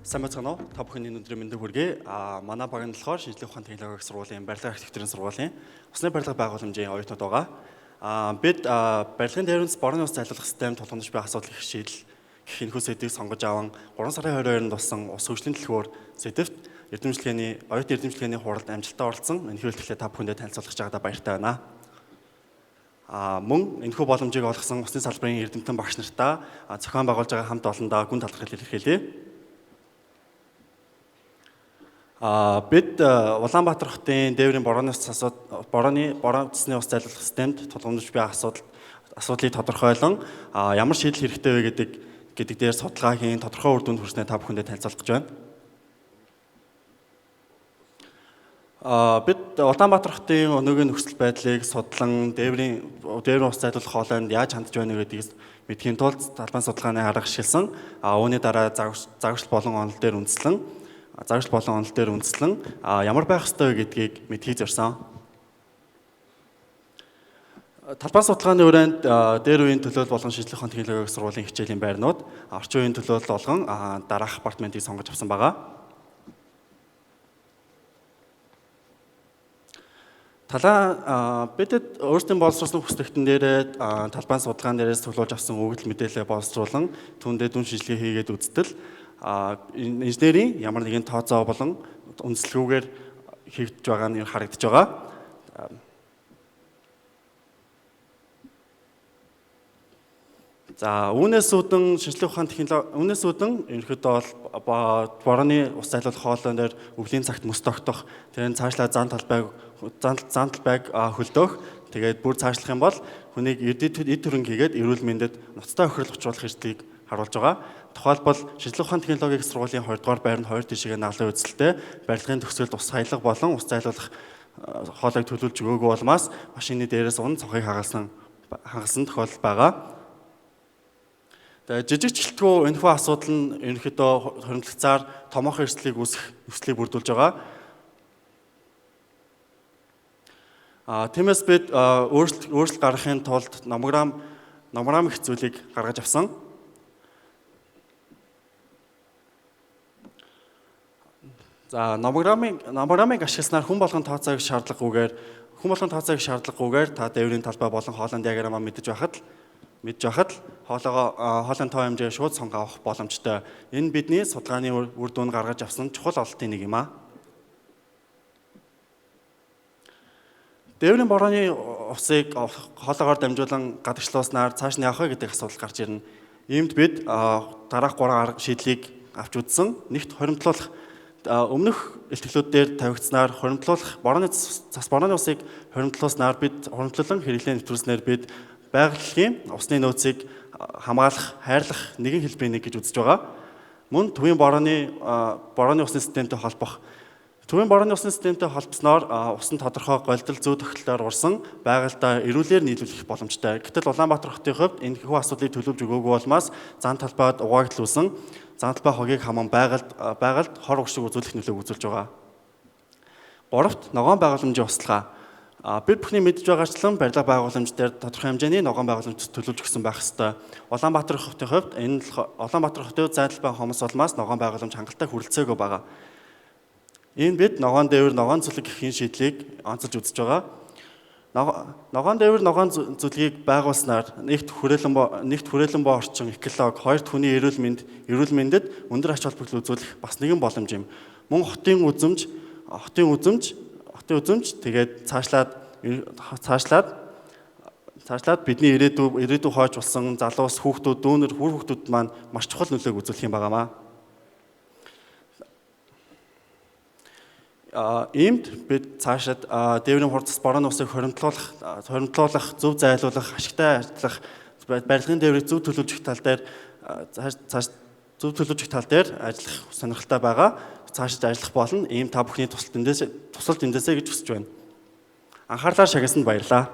Сайн байцгаана уу? Та бүхний өнөөдрийн мэндийг хүргэе. Манай баг нь болохоор шинжлэх ухааны технологийн сургуулийн барилга архитектурын сургуулийн усны барилга байгууламжийн оюутнууд байгаа. Бид барилгын дээрэнс борооны ус зайлуулах систем тулгамдж буй асуудал гэх шийдэл гэх энэхүү сэдвийг сонгож аван 3 сарын 22-нд болсон ус хөгжлийн төлхөөр сэдвт оюутны эрдэмчлэгээний хуралд амжилттай оролцсон. Энэхүү хэлтгэлээ та бүхэндээ танилцуулах жаgadаа баяртай байна. Мөн энэхүү боломжийг олгосон усны салбарын эрдэмтэн багш нартаа зохион байгуулж байгаа хамт олондоо гүн талархал илэрхийлье. Бид Улаанбаатар хотын дээврийн борооны усны ус зайлуулах системд тулгамдж буй асуудлыг тодорхойлон ямар шийдэл хэрэгтэй вэ гэдэг дээр судалгаа хийн тодорхой үр дүнд хүрснээ та бүхэндээ танилцуулах гэж байна. Бид Улаанбаатар хотын өнөөгийн нөхцөл байдлыг судлан дээврийн ус зайлуулах хоолойнд яаж хандж байна гэдгийг мэдхийн тулд талбайн судалгааны арга ашигласан. Үүний дараа загварчилт болон онол дээр үндэслэн ямар байх ёстой гэдгийг мэдхийг зорьсон. Талбайн судалгааны хүрээнд дээр үеийн төлөөлөл болон шинжлэх ухааны технологийн сургуулийн хичээлийн байрнууд орчин үеийн төлөөлөл болгон дараах апартментыг сонгож авсан байгаа. Бидэд өөрсдийн боловсруулсан хүсдэгтэн дээрээ талбайн судалгаан дээрээс төлөвлөж авсан өгөгдөл мэдээлэл боловсруулан түүндээ дүн шинжилгээ хийгээд үзтэл инженерийн ямар нэгэн тооцоо болон үндэслэлгүйгээр хийгдэж байгаа нь харагдаж байгаа. Үүнээс үүдэн шинжлэх ухааны технологи ерөнхийдөө борооны ус зайлуулах хоолойн дээр өвлийн цагт мөс тогтоох, тэрэн цаашлаа зан талбайг хөлдөөх, тэгээд бүр цаашлах юм бол хүнийг эд төрөнг хийгээд эрүүл мэндэд ноцтой охирол учруулах эрсдлийг харуулж байгаа. Тухайлбал шинжлэх ухааны технологийн сургуулийн 2 дугаар байранд 2 тишээ наглын үзэлтэй барилгын төгсгөлд ус хаялга болон ус зайлуулах хоолойг төлөвлөж өгөөгүй улмаас машины дээрээс унан цонхыг хагасан тохиолдол байгаа. Тэгээд жижигчлэлтгүй энэхүү асуудал нь ерөнхийдөө хоригдлагцаар томоохон эрсдлийг үүсэх нөхцөлийг бүрдүүлж байгаа. Тиймээс бид өөрчлөлт гаргахын тулд номограм их зүйлийг гаргаж авсан. Номограмыг ашигласнаар хүн болгон тооцоог шаардлагагүйгээр та дээврийн талбай болон хоолойн диаграмаа мэдж байхад хоолойн тоо хэмжээ шууд сонго авах боломжтой. Энэ бидний судалгааны үр дүн гаргаж авсан чухал ололтын нэг юм аа. Дээврийн борооны усыг хоолойгоор дамжуулан гадагшлууснаар цааш нь явах гэдэг асуудал гарч ирнэ. Иймд бид дараах 3 арга шийдлийг авч үзсэн. Нэгт хоримтлуулах өмнөх илтгэлүүд дээр тавигдсанаар борооны усыг хоримтлуулснаар хоримтлуулан хэрэглээ нэвтрүүлснээр бид байгалийн усны нөөцийг хамгаалах, хайрлах нэгэн хэлбэрийн нэг гэж үзэж байгаа. Мөн төвийн борооны усны системтэй холбосноор усан тодорхой голдол зүй тогтолцоор урсан байгальдаа эрүүлэр нийлүүлэх боломжтой. Гэтэл Улаанбаатар хотын хувьд энэхүү асуудлыг төлөвлөж өгөөгүй улмаас зан талбайд угаагдлуулсан зан талбай хогийг хаман байгальд хор өгшиг үзүүлэх нөлөөг үзүүлж байгаа. 3-т ногоон байгууламжийн услага. Бид бүхний мэдж байгаачлан барилга байгууламж дээр тодорхой хэмжээний ногоон байгууламж төлөвлөж өгсөн байх ёстой. Улаанбаатар хотын хувьд Улаанбаатар хотын зай талбай хомс улмаас ногоон байгууламж хангалттай хүрэлцээгүй байгаа. Энэ бид ногоон дээвэр ногоон зүлэг гэхийн шийдлийг онцолж үзэж байгаа. Ногоон дээвэр ногоон зүлгийг байгуулснаар нэгт хүрээлэн боо орчин эколог, хоёрт хүний эрүүл мэндэд өндөр ач холбогдол үзүүлэх бас нэгэн боломж юм. Мөн хотын үзэмж тэгээд цаашлаад бидний ирээдүй хойч болсон залуус хүүхдүүд дүүнер хүүхдүүд маань маш чухал нөлөөг үзүүлэх юм байгаамаа. Иймд бид цаашид дээврийн хурцс борооны усыг хоримтлуулах, зөв зайлуулах, ашигтай ажиллах, барилгын дээврийг зөв төлөвлөж тал дээр ажиллах сонирхолтой байгаа. Цаашид ажиллах болно. Ийм та бүхний тусалд эндээсэй гэж хүсэж байна. Анхаарлаар шагнасанд баярлалаа.